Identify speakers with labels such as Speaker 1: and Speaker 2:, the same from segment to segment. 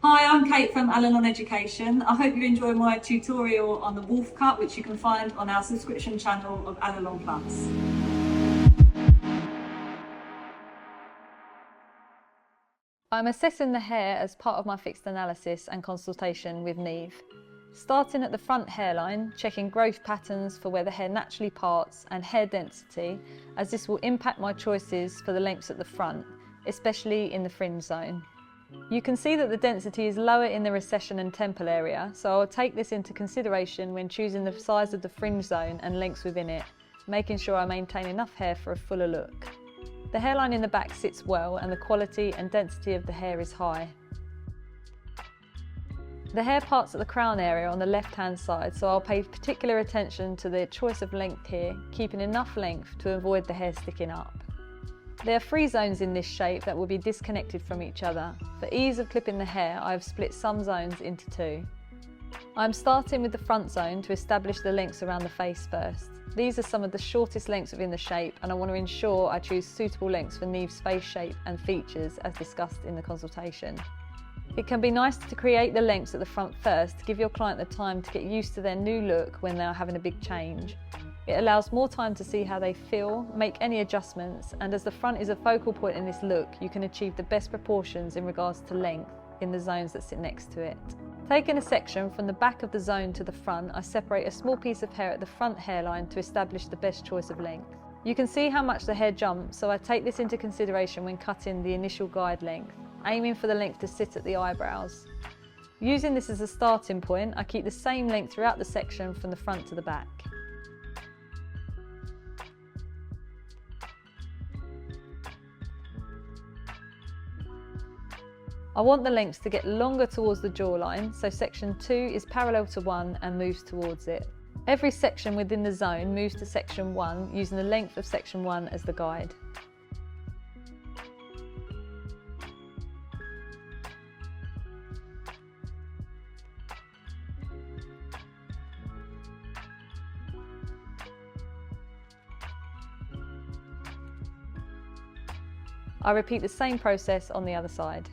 Speaker 1: Hi, I'm Kate from Allilon Education. I hope you enjoy my tutorial on the wolf cut, which you can find on our subscription channel of Allilon Plus.
Speaker 2: I'm assessing the hair as part of my fixed analysis and consultation with Neve. Starting at the front hairline, checking growth patterns for where the hair naturally parts and hair density, as this will impact my choices for the lengths at the front, especially in the fringe zone. You can see that the density is lower in the recession and temple area, so I'll take this into consideration when choosing the size of the fringe zone and lengths within it, making sure I maintain enough hair for a fuller look. The hairline in the back sits well and the quality and density of the hair is high. The hair parts at the crown area on the left hand side, so I'll pay particular attention to the choice of length here, keeping enough length to avoid the hair sticking up. There are 3 zones in this shape that will be disconnected from each other. For ease of clipping the hair, I have split some zones into 2. I'm starting with the front zone to establish the lengths around the face first. These are some of the shortest lengths within the shape, and I want to ensure I choose suitable lengths for Neve's face shape and features as discussed in the consultation. It can be nice to create the lengths at the front first to give your client the time to get used to their new look when they are having a big change. It allows more time to see how they feel, make any adjustments, and as the front is a focal point in this look, you can achieve the best proportions in regards to length in the zones that sit next to it. Taking a section from the back of the zone to the front, I separate a small piece of hair at the front hairline to establish the best choice of length. You can see how much the hair jumps, so I take this into consideration when cutting the initial guide length, aiming for the length to sit at the eyebrows. Using this as a starting point, I keep the same length throughout the section from the front to the back. I want the lengths to get longer towards the jawline, so section 2 is parallel to 1 and moves towards it. Every section within the zone moves to section 1 using the length of section 1 as the guide. I repeat the same process on the other side.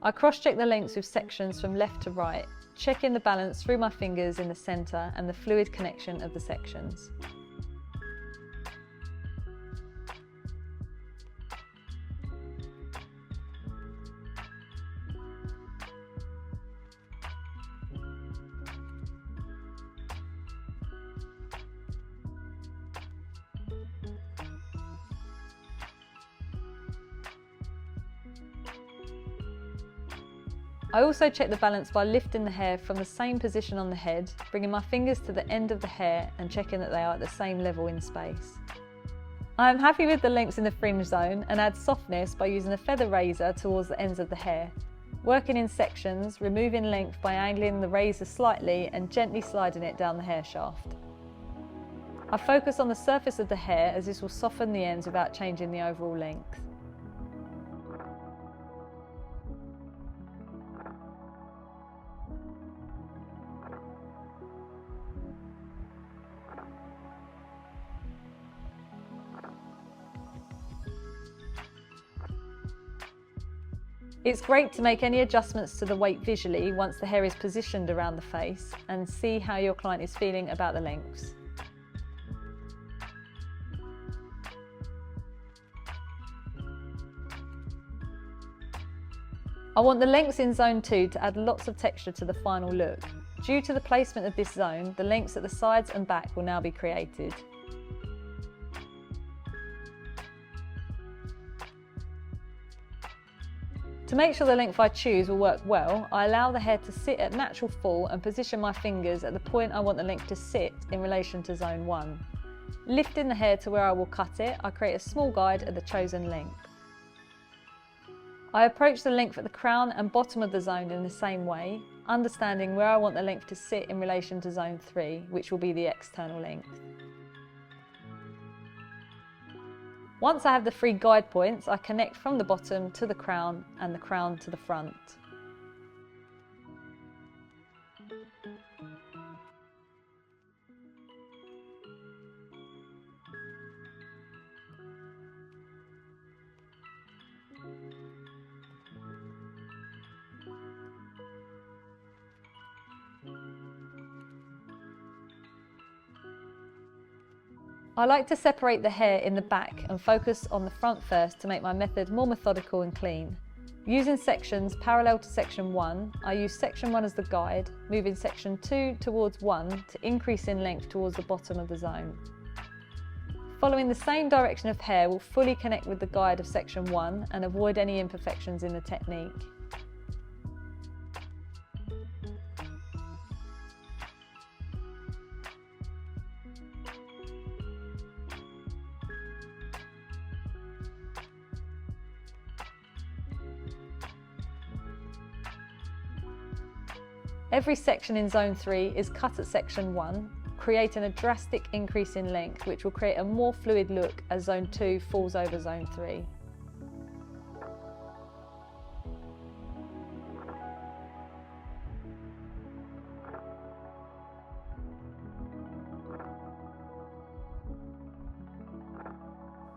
Speaker 2: I cross-check the lengths with sections from left to right, checking the balance through my fingers in the centre and the fluid connection of the sections. I also check the balance by lifting the hair from the same position on the head, bringing my fingers to the end of the hair and checking that they are at the same level in space. I am happy with the lengths in the fringe zone and add softness by using a feather razor towards the ends of the hair. Working in sections, removing length by angling the razor slightly and gently sliding it down the hair shaft. I focus on the surface of the hair as this will soften the ends without changing the overall length. It's great to make any adjustments to the weight visually once the hair is positioned around the face and see how your client is feeling about the lengths. I want the lengths in zone 2 to add lots of texture to the final look. Due to the placement of this zone, the lengths at the sides and back will now be created. To make sure the length I choose will work well, I allow the hair to sit at natural fall and position my fingers at the point I want the length to sit in relation to zone 1. Lifting the hair to where I will cut it, I create a small guide at the chosen length. I approach the length at the crown and bottom of the zone in the same way, understanding where I want the length to sit in relation to zone 3, which will be the external length. Once I have the 3 guide points, I connect from the bottom to the crown and the crown to the front. I like to separate the hair in the back and focus on the front first to make my method more methodical and clean. Using sections parallel to section 1, I use section 1 as the guide, moving section 2 towards 1 to increase in length towards the bottom of the zone. Following the same direction of hair will fully connect with the guide of section 1 and avoid any imperfections in the technique. Every section in zone 3 is cut at section 1, creating a drastic increase in length which will create a more fluid look as zone 2 falls over zone 3.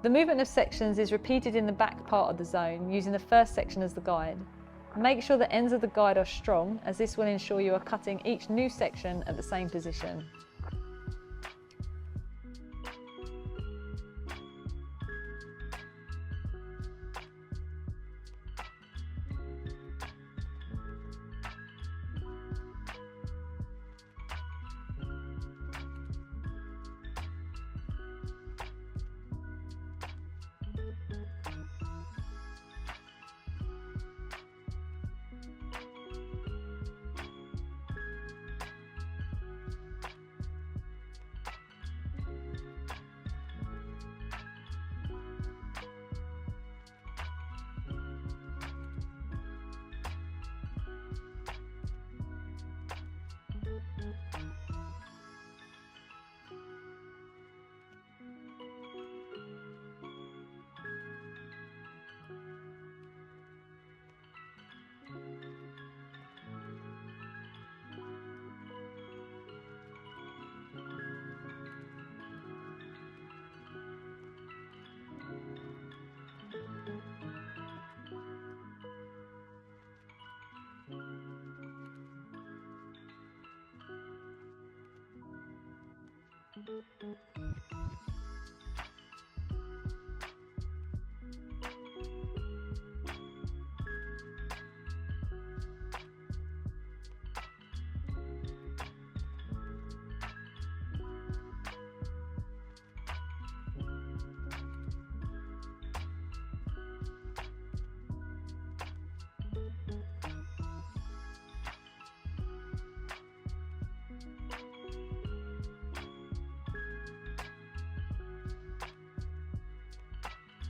Speaker 2: The movement of sections is repeated in the back part of the zone using the first section as the guide. Make sure the ends of the guide are strong, as this will ensure you are cutting each new section at the same position.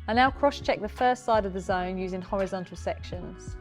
Speaker 2: I now cross-check the first side of the zone using horizontal sections.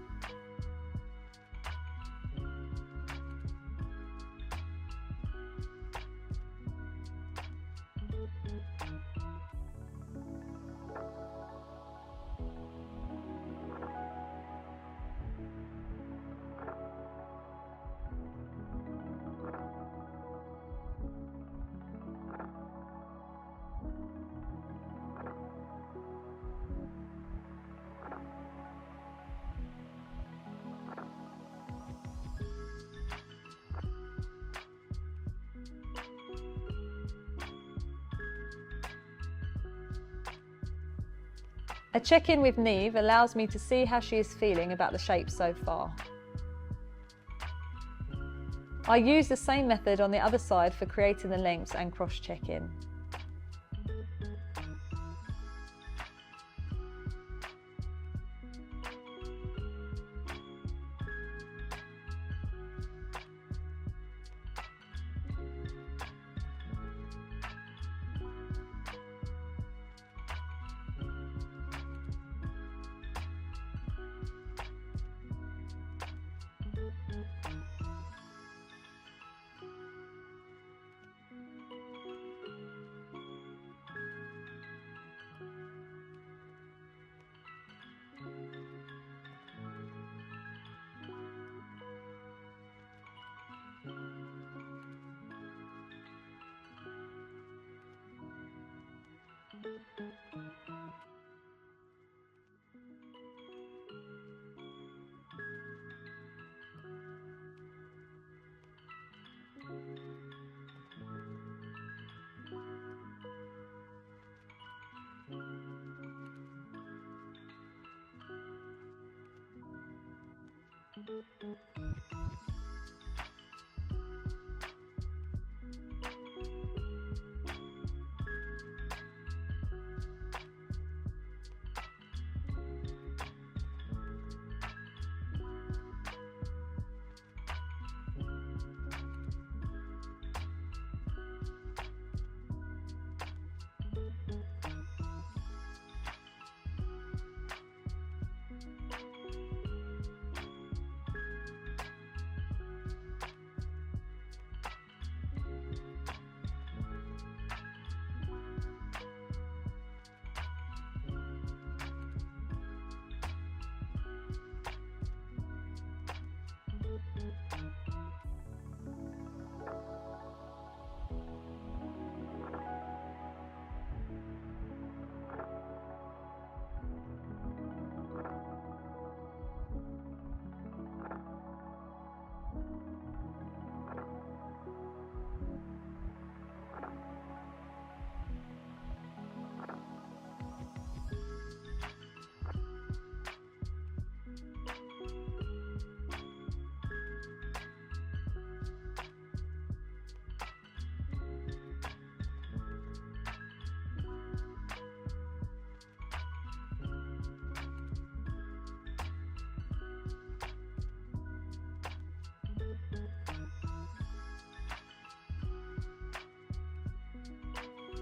Speaker 2: A check-in with Neve allows me to see how she is feeling about the shape so far. I use the same method on the other side for creating the lengths and cross-check-in.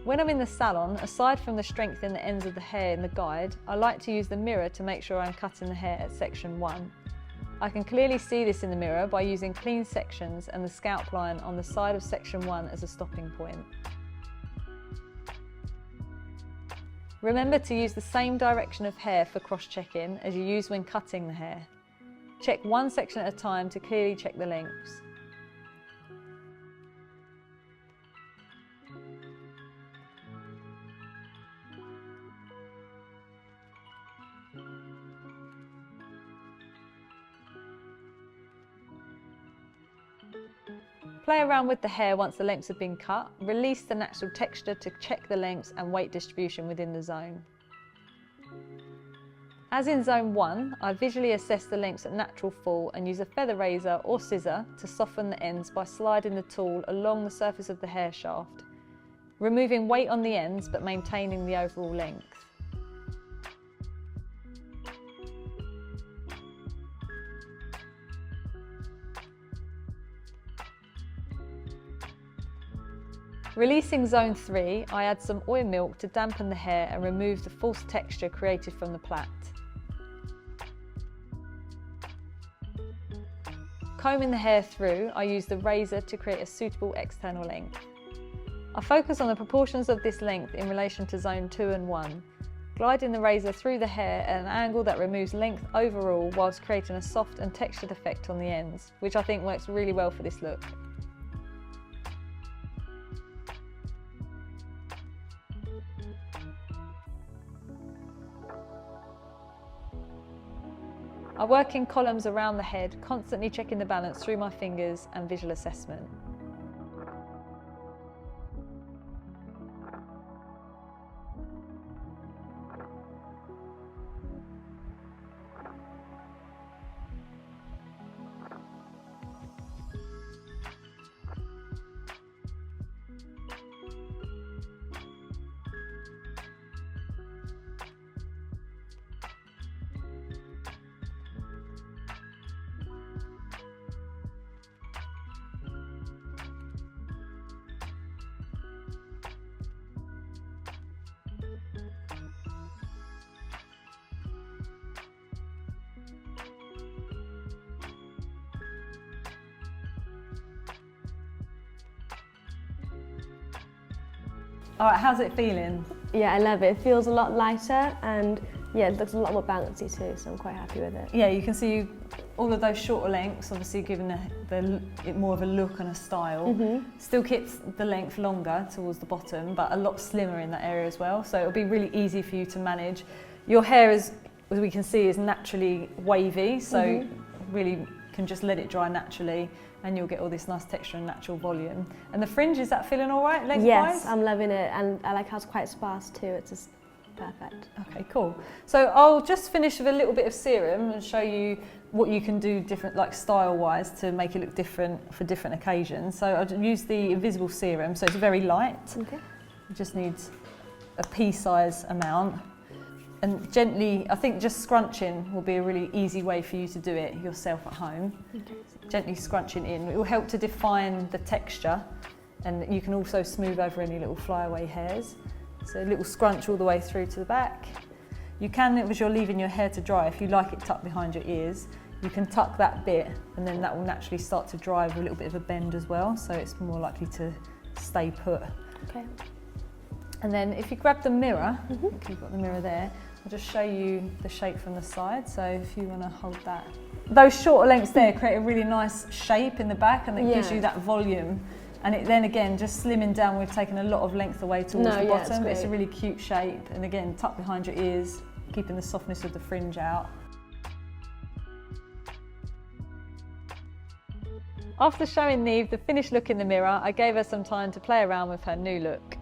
Speaker 2: When I'm in the salon, aside from the strength in the ends of the hair in the guide, I like to use the mirror to make sure I'm cutting the hair at section 1. I can clearly see this in the mirror by using clean sections and the scalp line on the side of section 1 as a stopping point. Remember to use the same direction of hair for cross-checking as you use when cutting the hair. Check one section at a time to clearly check the lengths. Play around with the hair once the lengths have been cut, release the natural texture to check the lengths and weight distribution within the zone. As in zone 1, I visually assess the lengths at natural fall and use a feather razor or scissor to soften the ends by sliding the tool along the surface of the hair shaft, removing weight on the ends but maintaining the overall length. Releasing zone 3, I add some oil milk to dampen the hair and remove the false texture created from the plait. Combing the hair through, I use the razor to create a suitable external length. I focus on the proportions of this length in relation to zone 2 and 1, gliding the razor through the hair at an angle that removes length overall whilst creating a soft and textured effect on the ends, which I think works really well for this look. I work in columns around the head, constantly checking the balance through my fingers and visual assessment. All right, how's it feeling?
Speaker 3: Yeah, I love it. It feels a lot lighter and yeah, it looks a lot more bouncy too, so I'm quite happy with it.
Speaker 2: Yeah, you can see all of those shorter lengths, obviously giving it more of a look and a style. Still keeps the length longer towards the bottom, but a lot slimmer in that area as well. So it'll be really easy for you to manage. Your hair is, as we can see, is naturally wavy, so really can just let it dry naturally, and you'll get all this nice texture and natural volume. And the fringe, is that feeling all right lengthwise?
Speaker 3: Yes, I'm loving it, and I like how it's quite sparse too. It's just perfect.
Speaker 2: Okay, cool. So I'll just finish with a little bit of serum and show you what you can do different, like style-wise, to make it look different for different occasions. So I'll use the invisible serum, so it's very light.
Speaker 3: Okay.
Speaker 2: You just need a pea-size amount. And gently, I think just scrunching will be a really easy way for you to do it yourself at home.
Speaker 3: Okay.
Speaker 2: Gently scrunching in. It will help to define the texture, and you can also smooth over any little flyaway hairs. So a little scrunch all the way through to the back. You can, as you're leaving your hair to dry, if you like it tucked behind your ears, you can tuck that bit, and then that will naturally start to dry with a little bit of a bend as well, so it's more likely to stay put.
Speaker 3: Okay.
Speaker 2: And then if you grab the mirror, okay, you've got the mirror there, I'll just show you the shape from the side. So if you want to hold that. Those shorter lengths there create a really nice shape in the back, and it gives you that volume. And it then again, just slimming down, we've taken a lot of length away towards the bottom, but it's a really cute shape. And again, tuck behind your ears, keeping the softness of the fringe out. After showing Neve the finished look in the mirror, I gave her some time to play around with her new look.